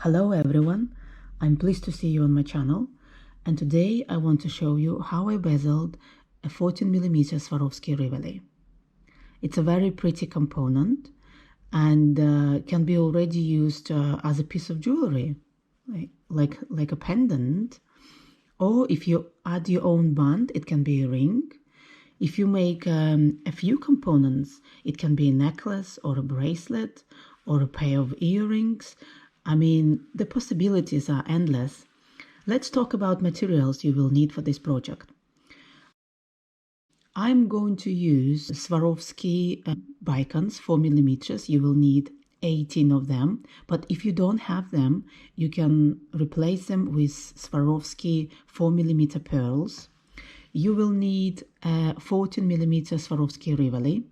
Hello everyone, I'm pleased to see you on my channel, and today I want to show you how I bezeled a 14mm Swarovski Rivoli. It's a very pretty component and can be already used as a piece of jewelry, like a pendant, or if you add your own band, it can be a ring. If you make a few components, it can be a necklace or a bracelet or a pair of earrings. I mean, the possibilities are endless. Let's talk about materials you will need for this project. I'm going to use Swarovski bicones, 4mm. You will need 18 of them, but if you don't have them, you can replace them with Swarovski 4mm pearls. You will need a 14mm Swarovski Rivoli.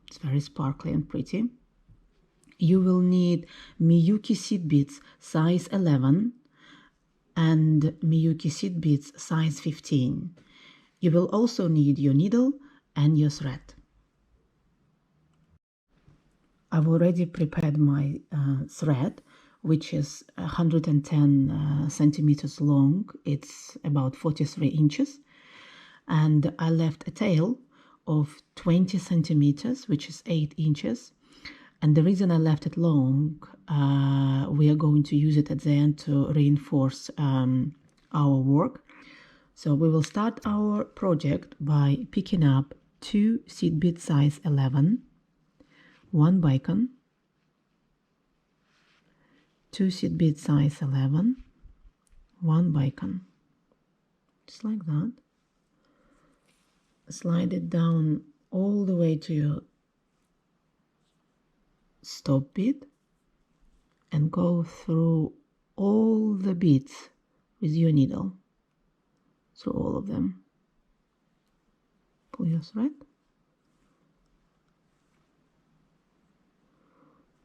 It's very sparkly and pretty. You will need Miyuki seed beads size 11 and Miyuki seed beads size 15. You will also need your needle and your thread. I've already prepared my thread, which is 110 centimeters long. It's about 43 inches. And I left a tail of 20 centimeters, which is 8 inches. And the reason I left it long, we are going to use it at the end to reinforce our work. So we will start our project by picking up 2 seed bead size 11, 1 bicone, 2 seed bead size 11, 1 bicone, just like that. Slide it down all the way to your stop bead and go through all the beads with your needle, through all of them. Pull your thread.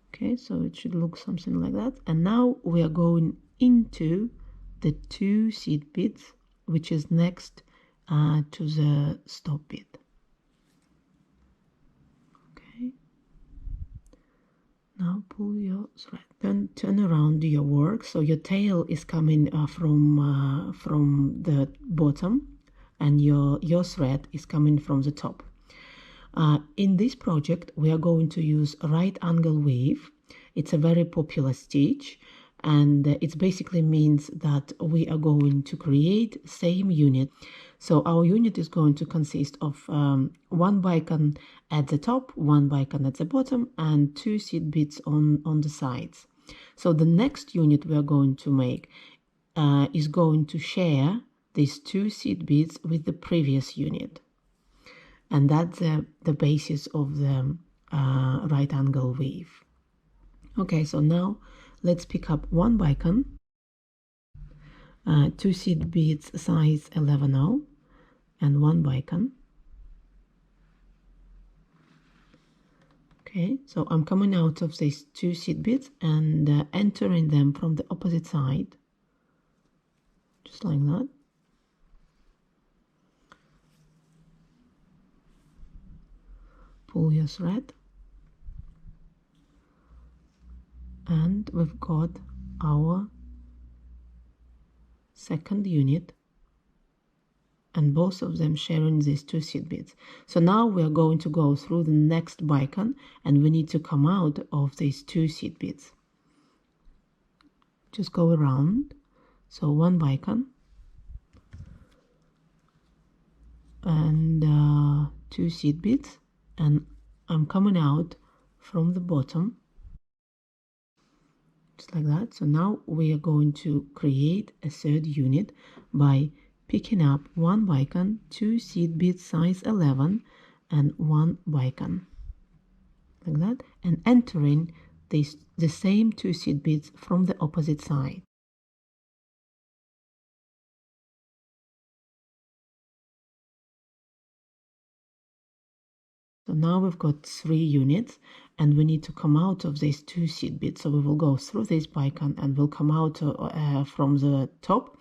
Okay, so it should look something like that. And now we are going into the 2 seed beads, which is next to the stop bead. Okay. Now pull your thread. Then turn around your work. So your tail is coming from the bottom, and your thread is coming from the top. In this project, we are going to use right angle weave. It's a very popular stitch, and it basically means that we are going to create same unit. So our unit is going to consist of 1 bicone at the top, 1 bicone at the bottom, and 2 seed beads on the sides. So the next unit we are going to make is going to share these 2 seed beads with the previous unit. And that's the basis of the right angle weave. Okay, so now let's pick up 1 bicone, 2 seed beads size 11/0, and 1 bicone. Okay, so I'm coming out of these 2 seed beads and entering them from the opposite side, just like that. Pull your thread, and we've got our second unit, and both of them sharing these 2 seed beads. So now we are going to go through the next bicone, and we need to come out of these 2 seed beads. Just go around. So 1 bicone and 2 seed beads, and I'm coming out from the bottom, just like that. So now we are going to create a third unit by picking up 1 bicone, 2 seed beads size 11, and 1 bicone, like that, and entering the same 2 seed beads from the opposite side. So now we've got 3 units, and we need to come out of these 2 seed beads. So we will go through this bicone and we'll come out from the top,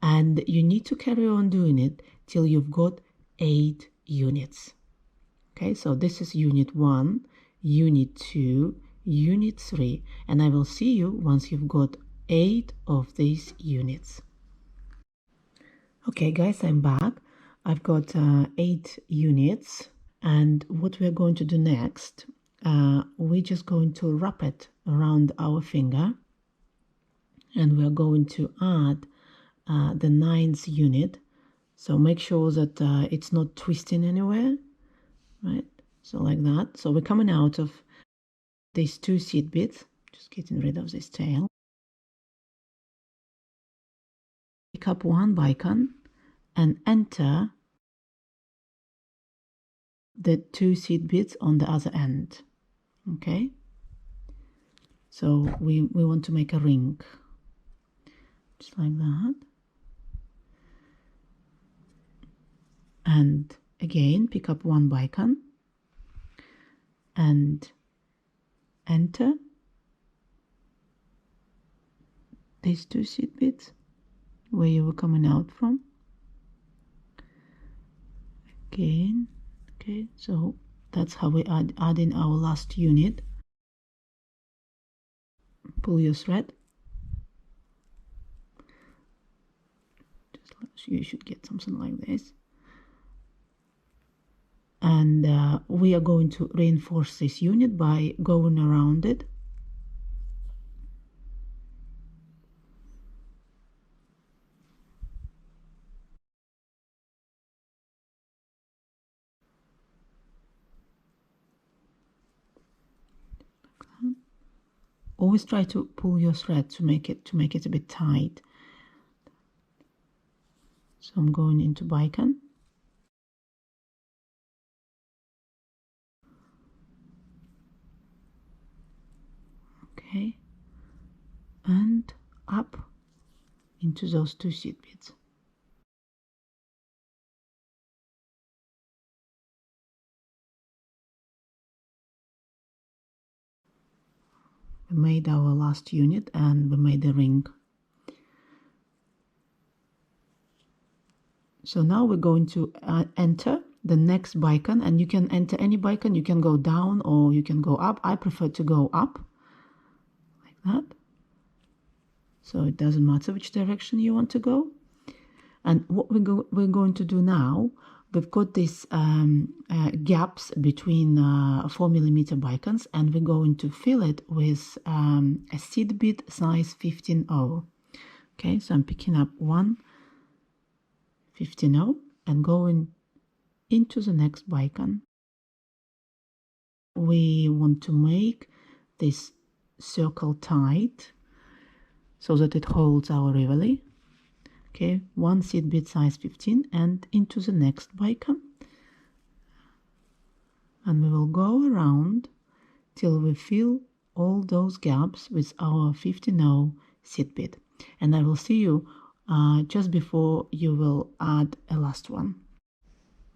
and you need to carry on doing it till you've got 8 units. Okay, so this is unit 1, unit 2, unit 3, and I will see you once you've got 8 of these units. Okay guys, I'm back. I've got 8 units, and what we're going to do next, we're just going to wrap it around our finger, and we're going to add the 9th unit. So make sure that it's not twisting anywhere, right? So like that. So we're coming out of these 2 seed beads, just getting rid of this tail. Pick up 1 bicone and enter the 2 seed beads on the other end. Okay, so we want to make a ring, just like that. And again, pick up 1 bicone and enter these 2 seed beads where you were coming out from. Again, okay, so that's how we add in our last unit. Pull your thread. Just, you should get something like this. And we are going to reinforce this unit by going around it. Always try to pull your thread to make it a bit tight. So I'm going into bicone. Okay, and up into those 2 seed beads. We made our last unit and we made a ring. So now we're going to enter the next bicone, and you can enter any bicone. You can go down or you can go up. I prefer to go up like that. So it doesn't matter which direction you want to go. And what we're going to do now, we've got these gaps between 4mm bicones, and we're going to fill it with a seed bead size 15-0. Okay, so I'm picking up 1 15-0 and going into the next bicone. We want to make this circle tight so that it holds our Rivoli. Okay, 1 seed bead size 15 and into the next bicone, and we will go around till we fill all those gaps with our 15-0 seed bead, and I will see you just before you will add a last one.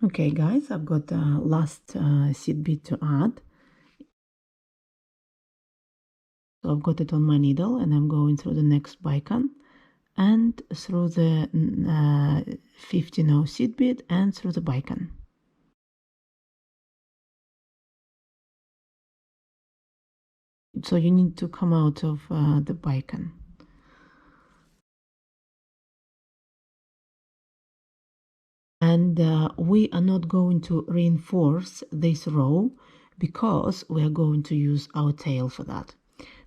Okay guys, I've got the last seed bead to add. So I've got it on my needle and I'm going through the next bicone and through the 15-0 seed bead and through the bicone. So you need to come out of the bicone. And we are not going to reinforce this row because we are going to use our tail for that.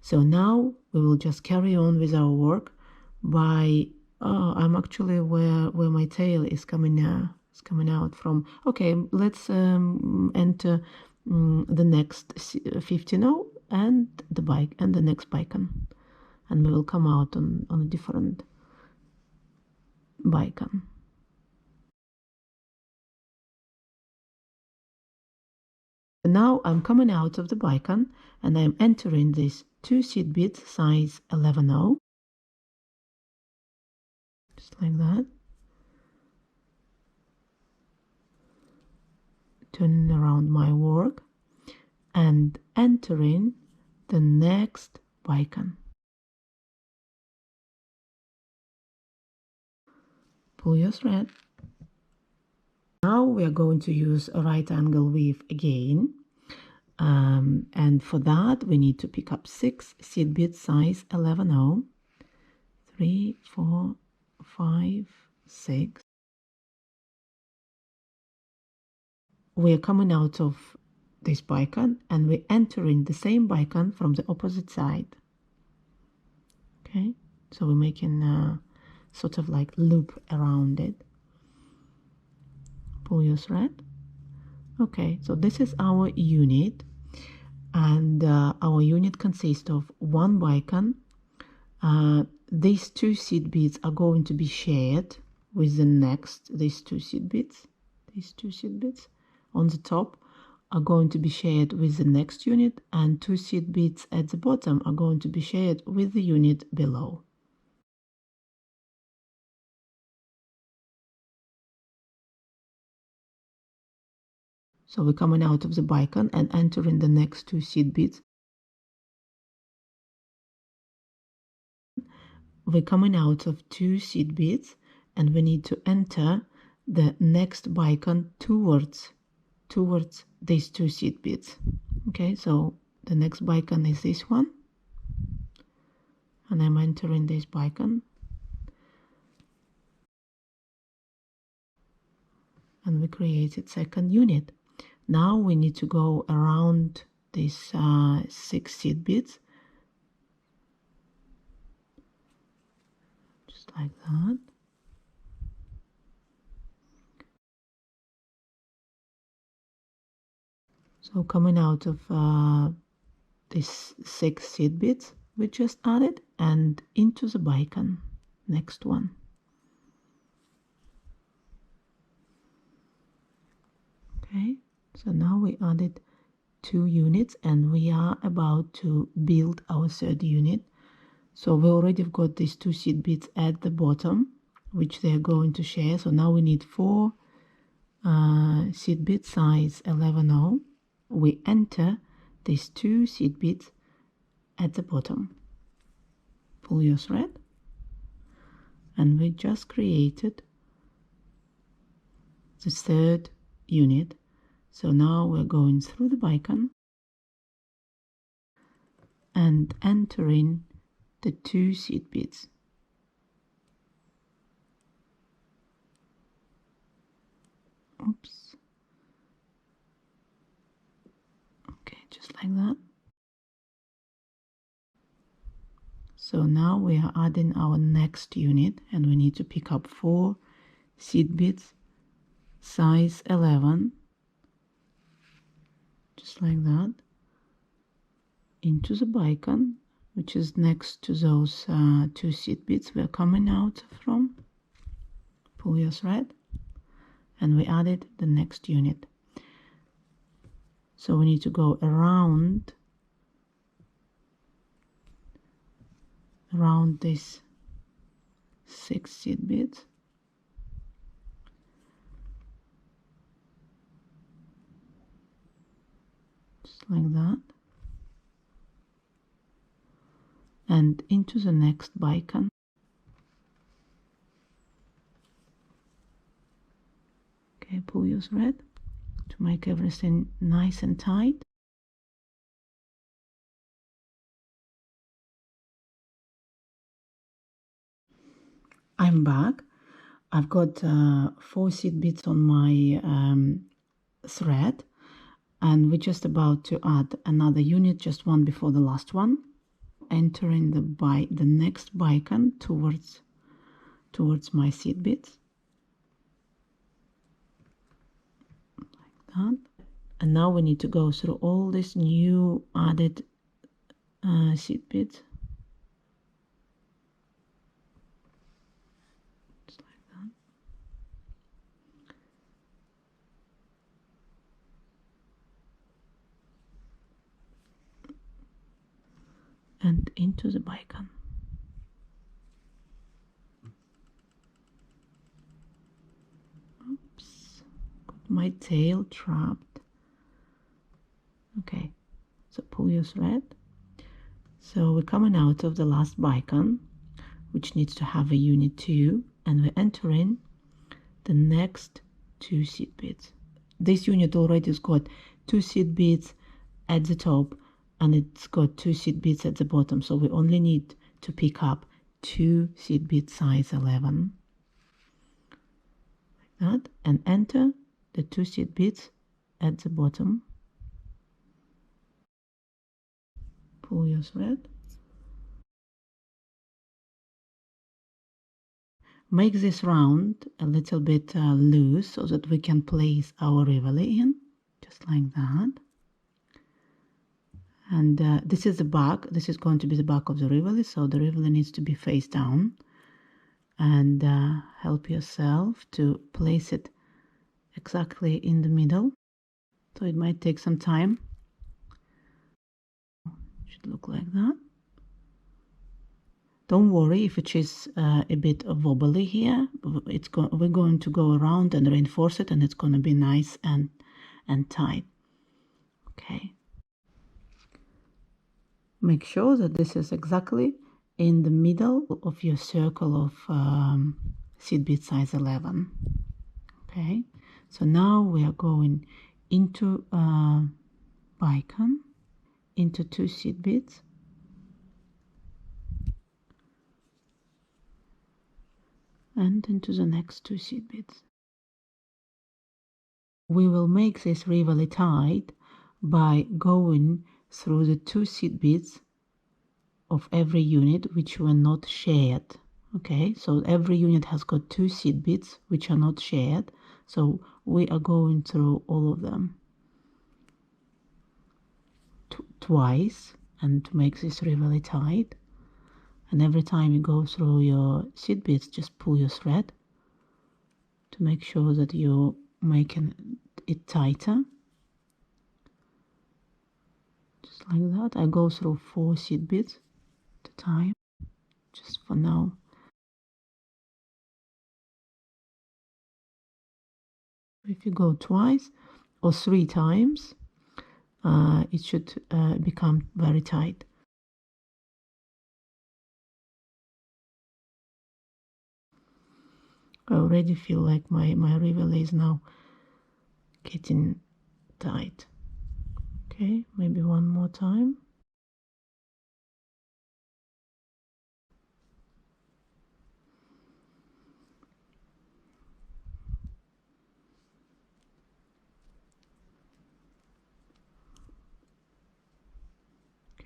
So now we will just carry on with our work by I'm actually where my tail is coming out from. Okay, let's enter the next 15-0 and the next bicone, and we will come out on a different bicone. Now I'm coming out of the bicone and I'm entering this 2 seed beads size 11-0, just like that, turning around my work and entering the next bicone. Pull your thread. Now we are going to use a right angle weave again. And for that, we need to pick up 6 seed beads size 11/0. 3, 4, 5, 6. We're coming out of this bicone and we're entering the same bicone from the opposite side. Okay, so we're making a sort of like loop around it. Pull your thread. Okay, so this is our unit, and our unit consists of one bicone. These 2 seed beads are going to be shared with the next, these two seed beads on the top are going to be shared with the next unit, and 2 seed beads at the bottom are going to be shared with the unit below. So we're coming out of the bicone and entering the next 2 seed beads. We're coming out of 2 seed beads and we need to enter the next bicone towards these 2 seed beads. Okay, so the next bicone is this one, and I'm entering this bicone, and we created second unit. Now we need to go around these 6 seed beads, just like that. So coming out of these 6 seed beads we just added and into the bicone, next one. Okay, so now we added 2 units and we are about to build our third unit. So we already got these 2 seed beads at the bottom, which they are going to share. So now we need 4 seed bead size 11/0. We enter these 2 seed beads at the bottom. Pull your thread, and we just created the third unit. So now we're going through the bicone and entering the 2 seed beads. Oops. Okay, just like that. So now we are adding our next unit and we need to pick up 4 seed beads size 11, just like that, into the bicone, which is next to those 2 seed beads we're coming out from. Pull your thread, and we added the next unit. So we need to go around this 6 seed beads, just like that, and into the next bicone. Okay, pull your thread to make everything nice and tight. I'm back. I've got 4 seed beads on my thread, and we're just about to add another unit, just one before the last one, entering the next bicone towards my seed beads, like that. And now we need to go through all these new added seed beads, just like that. And into the bicone. Oops, got my tail trapped. Okay, so pull your thread. So we're coming out of the last bicone, which needs to have a unit 2, and we're entering the next 2 seed beads. This unit already has got 2 seed beads at the top, and it's got 2 seed beads at the bottom, so we only need to pick up 2 seed bead size 11 like that, and enter the 2 seed beads at the bottom. Pull your thread, make this round a little bit loose so that we can place our Rivoli in, just like that. And this is the back, this is going to be the back of the Rivoli, so the Rivoli needs to be face down. And help yourself to place it exactly in the middle, so it might take some time. Should look like that. Don't worry if it is a bit wobbly here. We're going to go around and reinforce it, and it's going to be nice and tight. Okay. Make sure that this is exactly in the middle of your circle of seed bead size 11. Okay, so now we are going into bicone, into 2 seed beads, and into the next 2 seed beads. We will make this Rivoli tight by going through the 2 seed beads of every unit which were not shared. Okay, so every unit has got 2 seed beads which are not shared, so we are going through all of them twice, and to make this Rivoli tight. And every time you go through your seed beads, just pull your thread to make sure that you're making it tighter. Just like that. I go through 4 seed beads at a time, just for now. If you go twice or 3 times, it should become very tight. I already feel like my Rivoli is now getting tight. Okay, maybe one more time.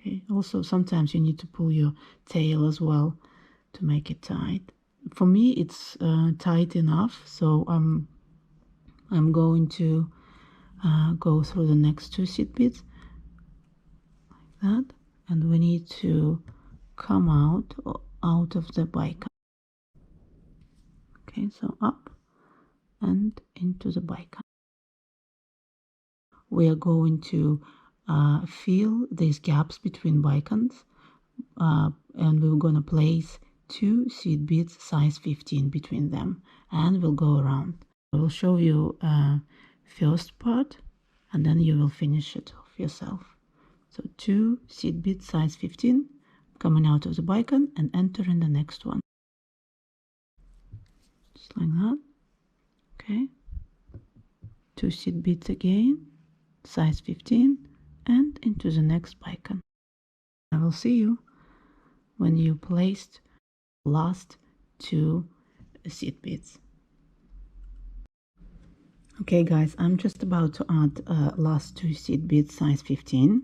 Okay, also sometimes you need to pull your tail as well to make it tight. For me it's tight enough, so I'm going to go through the next 2 seed beads like that, and we need to come out of the bicone. Okay, so up and into the bicone. We are going to fill these gaps between bicones, and we're going to place 2 seed beads size 15 between them, and we'll go around. I will show you first part, and then you will finish it off yourself. So 2 seed beads size 15 coming out of the bicone and entering the next one, just like that. Okay, 2 seed beads again size 15 and into the next bicone. I will see you when you placed last 2 seed beads. Okay guys, I'm just about to add last 2 seed beads size 15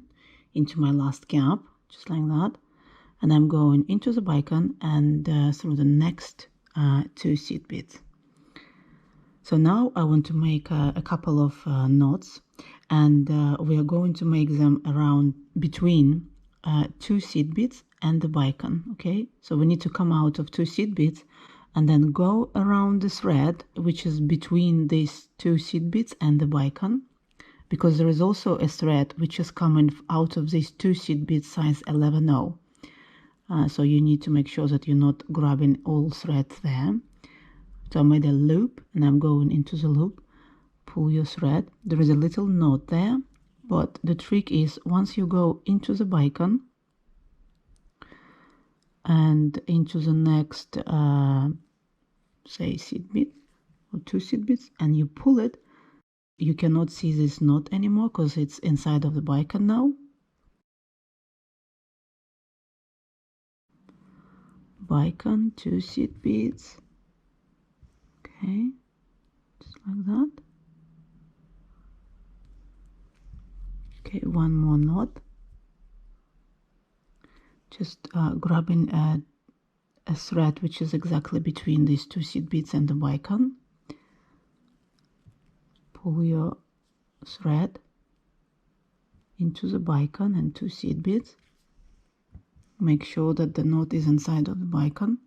into my last gap, just like that, and I'm going into the bicone and through the next 2 seed beads. So now I want to make a couple of knots, and we are going to make them around between 2 seed beads and the bicone. Okay, so we need to come out of 2 seed beads and then go around the thread which is between these 2 seed beads and the bicone, because there is also a thread which is coming out of these 2 seed beads size 11/0. So you need to make sure that you're not grabbing all threads there. So I made a loop and I'm going into the loop. Pull your thread. There is a little knot there, but the trick is once you go into the bicone and into the next say seed bead or 2 seed beads, and you pull it, you cannot see this knot anymore because it's inside of the bicone now. Bicone, 2 seed beads. Okay, just like that. Okay, one more knot. Just grabbing a thread which is exactly between these 2 seed beads and the bicone. Pull your thread into the bicone and 2 seed beads. Make sure that the knot is inside of the bicone.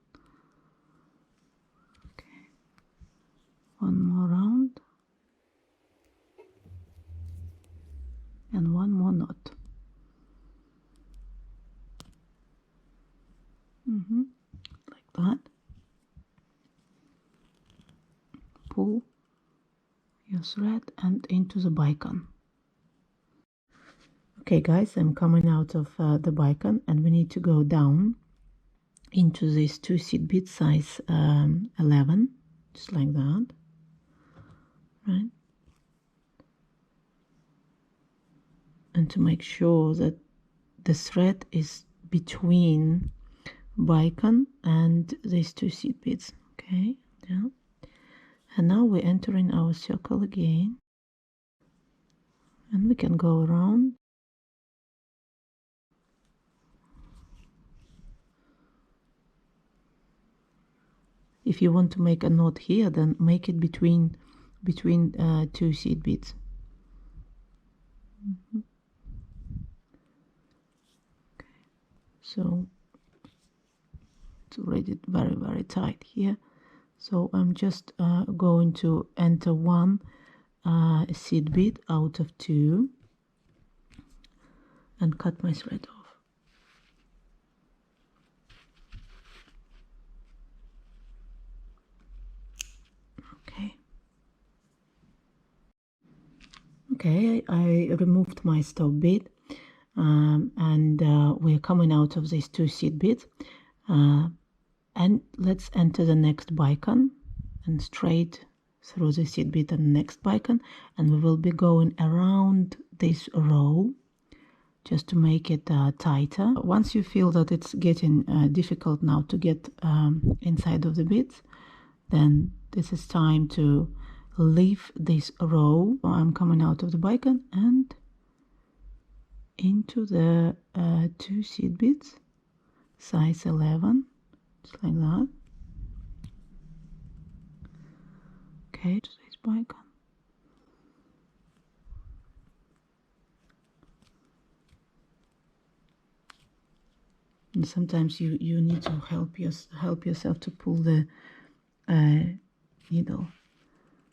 Okay, one more round and one more knot. Like that. Pull your thread and into the bicone. Okay guys, I'm coming out of the bicone, and we need to go down into this 2 seed bead size 11, just like that, right? And to make sure that the thread is between bicone and these 2 seed beads. Okay, yeah. And now we're entering our circle again, and we can go around. If you want to make a knot here, then make it between 2 seed beads. Okay, so it's already very tight here. So I'm just going to enter 1 seed bead out of 2 and cut my thread off. Okay, I removed my stop bead, and we're coming out of these 2 seed beads, and let's enter the next bicone and straight through the seed bead and the next bicone, and we will be going around this row just to make it tighter. Once you feel that it's getting difficult now to get inside of the beads, then this is time to leave this row. I'm coming out of the bicone and into the 2 seed beads, size 11, just like that. Okay, to this bicone. And sometimes you need to help yourself to pull the needle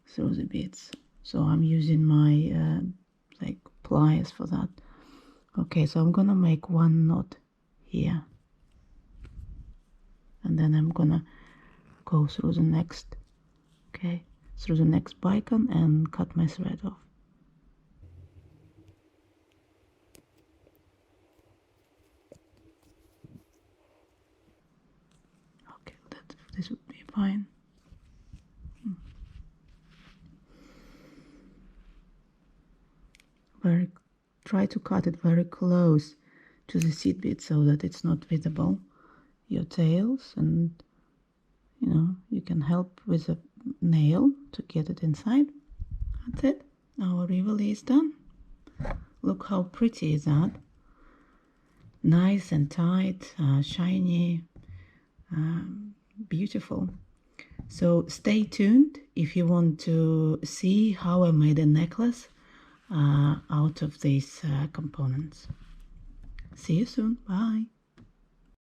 through the beads. So I'm using my like pliers for that. Okay, so I'm gonna make 1 knot here, and then I'm gonna go through the next, okay, through the next bicone and cut my thread off. Okay, this would be fine. Try to cut it very close to the seed bead so that it's not visible, your tails, and you can help with a nail to get it inside. That's it. Our Rivoli is done. Look how pretty is that. Nice and tight, shiny, beautiful. So stay tuned if you want to see how I made a necklace out of these components. See you soon. Bye.